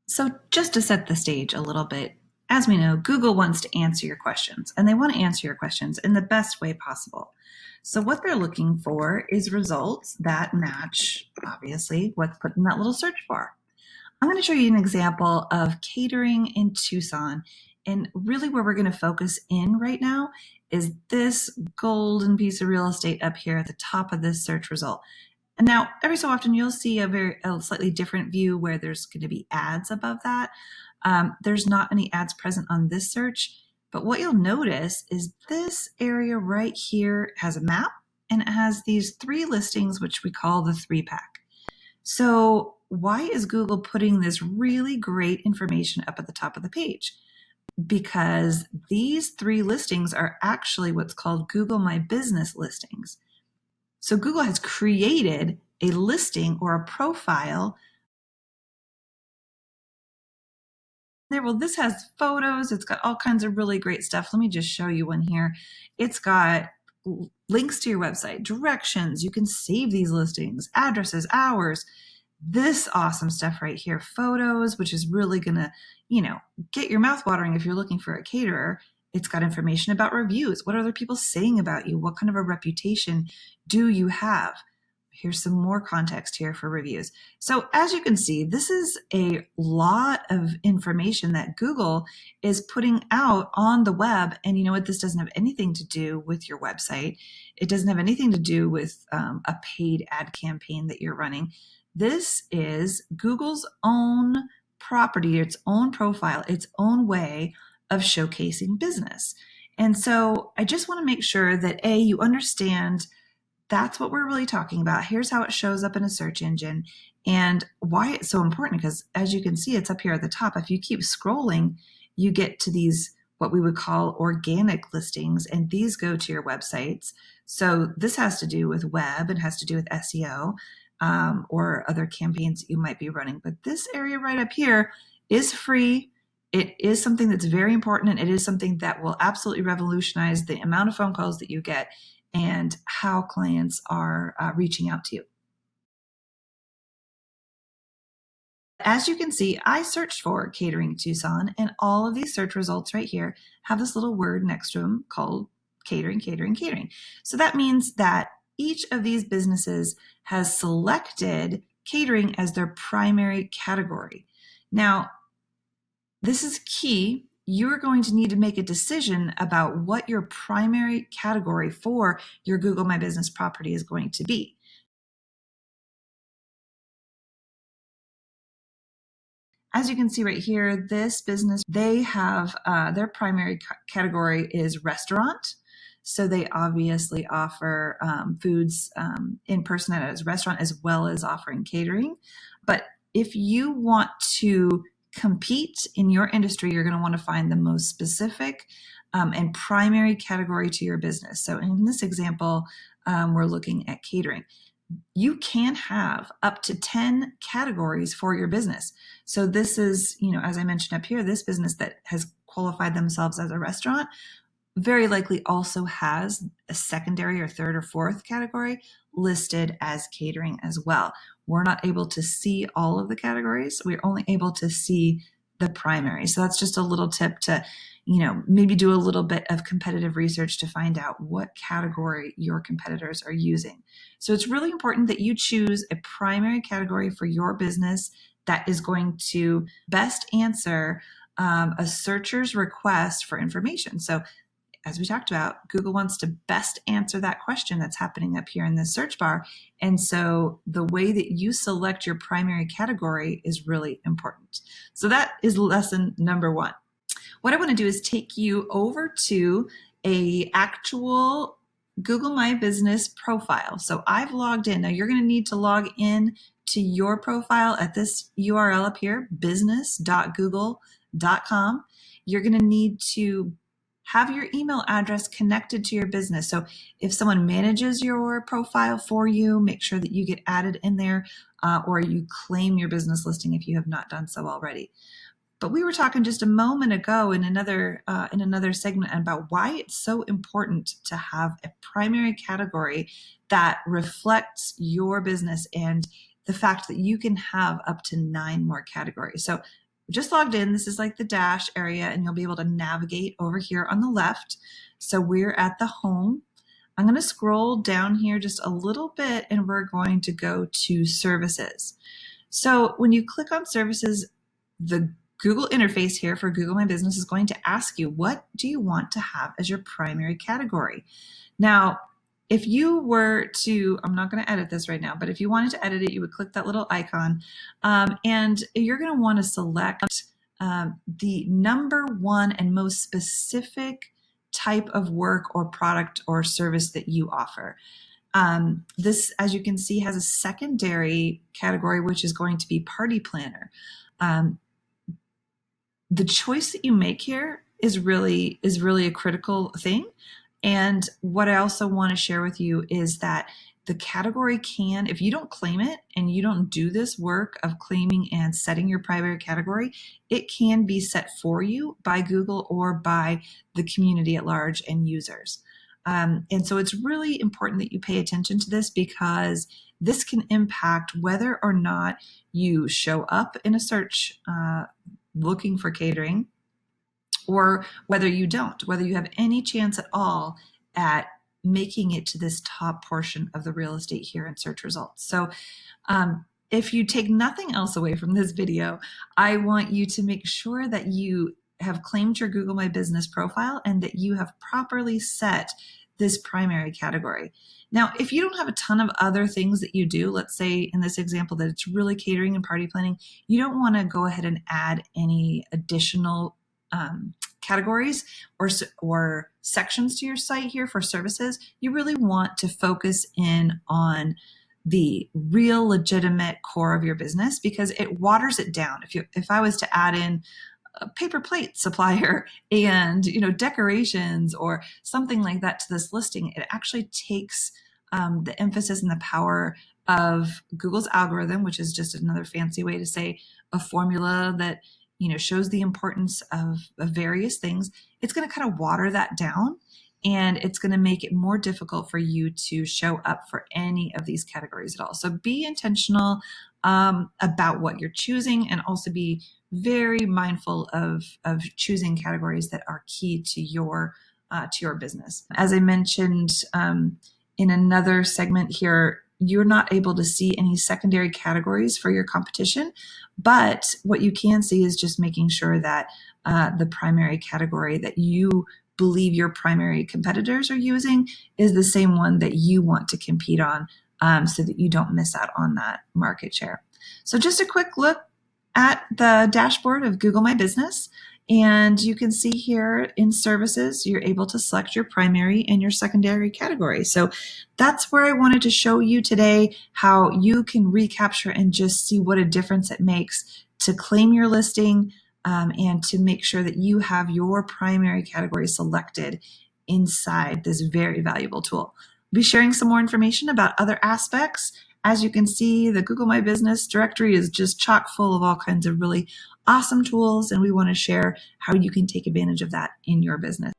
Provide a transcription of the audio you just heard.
So, just to set the stage a little bit, as we know, Google wants to answer your questions, and they want to answer your questions in the best way possible. So, what they're looking for is results that match, obviously, what's put in that little search bar. I'm going to show you an example of catering in Tucson. And really, where we're going to focus in right now is this golden piece of real estate up here at the top of this search result. And now, every so often, you'll see a slightly different view where there's going to be ads above that. There's not any ads present on this search, but what you'll notice is this area right here has a map and it has these three listings, which we call the 3-pack. So why is Google putting this really great information up at the top of the page? Because these three listings are actually what's called Google My Business listings. So Google has created a listing or a profile there. Well, this has photos. It's got all kinds of really great stuff. Let me just show you one here. It's got links to your website, directions. You can save these listings, addresses, hours, this awesome stuff right here, photos, which is really going to, get your mouth watering if you're looking for a caterer. It's got information about reviews. What are other people saying about you? What kind of a reputation do you have? Here's some more context here for reviews. So as you can see, this is a lot of information that Google is putting out on the web. And you know what? This doesn't have anything to do with your website. It doesn't have anything to do with a paid ad campaign that you're running. This is Google's own property, its own profile, its own way of showcasing business. And so I just want to make sure that you understand that's what we're really talking about. Here's how it shows up in a search engine and why it's so important, because as you can see, it's up here at the top. If you keep scrolling, you get to these, what we would call organic listings, and these go to your websites. So this has to do with web, it has to do with SEO or other campaigns that you might be running. But this area right up here is free. It is something that's very important, and it is something that will absolutely revolutionize the amount of phone calls that you get and how clients are reaching out to you. As you can see, I searched for catering Tucson, and all of these search results right here have this little word next to them called catering, catering, catering. So that means that each of these businesses has selected catering as their primary category. Now, this is key. You're going to need to make a decision about what your primary category for your Google My Business property is going to be. As you can see right here, this business, they have their primary category is restaurant. So they obviously offer foods in person at a restaurant as well as offering catering. But if you want to compete in your industry, you're going to want to find the most specific and primary category to your business. So in this example, we're looking at catering. You can have up to 10 categories for your business. So this is, as I mentioned up here, this business that has qualified themselves as a restaurant very likely also has a secondary or third or fourth category listed as catering as well. We're not able to see all of the categories. We're only able to see the primary. So that's just a little tip to, maybe do a little bit of competitive research to find out what category your competitors are using. So it's really important that you choose a primary category for your business that is going to best answer a searcher's request for information. So as we talked about, Google wants to best answer that question that's happening up here in the search bar. And so the way that you select your primary category is really important. So that is lesson number 1. What I want to do is take you over to a actual Google My Business profile. So I've logged in. Now you're going to need to log in to your profile at this URL up here, business.google.com. You're going to need to have your email address connected to your business. So if someone manages your profile for you, make sure that you get added in there or you claim your business listing if you have not done so already. But we were talking just a moment ago in another segment about why it's so important to have a primary category that reflects your business and the fact that you can have up to 9 more categories. So just logged in. This is like the dash area, and you'll be able to navigate over here on the left. So we're at the home. I'm going to scroll down here just a little bit, and we're going to go to services. So when you click on services, the Google interface here for Google My Business is going to ask you, what do you want to have as your primary category? Now, if you were to, I'm not going to edit this right now, but if you wanted to edit it, you would click that little icon, and you're going to want to select the number one and most specific type of work or product or service that you offer. This, as you can see, has a secondary category, which is going to be party planner. The choice that you make here is really a critical thing. And what I also want to share with you is that the category can, if you don't claim it and you don't do this work of claiming and setting your primary category, it can be set for you by Google or by the community at large and users. And so it's really important that you pay attention to this, because this can impact whether or not you show up in a search looking for catering, or whether you don't, whether you have any chance at all at making it to this top portion of the real estate here in search results. So if you take nothing else away from this video, I want you to make sure that you have claimed your Google My Business profile and that you have properly set this primary category. Now, if you don't have a ton of other things that you do, let's say in this example that it's really catering and party planning, you don't want to go ahead and add any additional categories or sections to your site here for services. You really want to focus in on the real legitimate core of your business, because it waters it down. If I was to add in a paper plate supplier and decorations or something like that to this listing, it actually takes the emphasis and the power of Google's algorithm, which is just another fancy way to say a formula that shows the importance of various things. It's going to kind of water that down, and it's going to make it more difficult for you to show up for any of these categories at all. So be intentional about what you're choosing, and also be very mindful of choosing categories that are key to your business. As I mentioned in another segment here, you're not able to see any secondary categories for your competition, but what you can see is just making sure that the primary category that you believe your primary competitors are using is the same one that you want to compete on, so that you don't miss out on that market share. So just a quick look at the dashboard of Google My Business. And you can see here in services, you're able to select your primary and your secondary category. So that's where I wanted to show you today how you can recapture and just see what a difference it makes to claim your listing and to make sure that you have your primary category selected inside this very valuable tool. I'll be sharing some more information about other aspects. As you can see, the Google My Business directory is just chock full of all kinds of really awesome tools, and we want to share how you can take advantage of that in your business.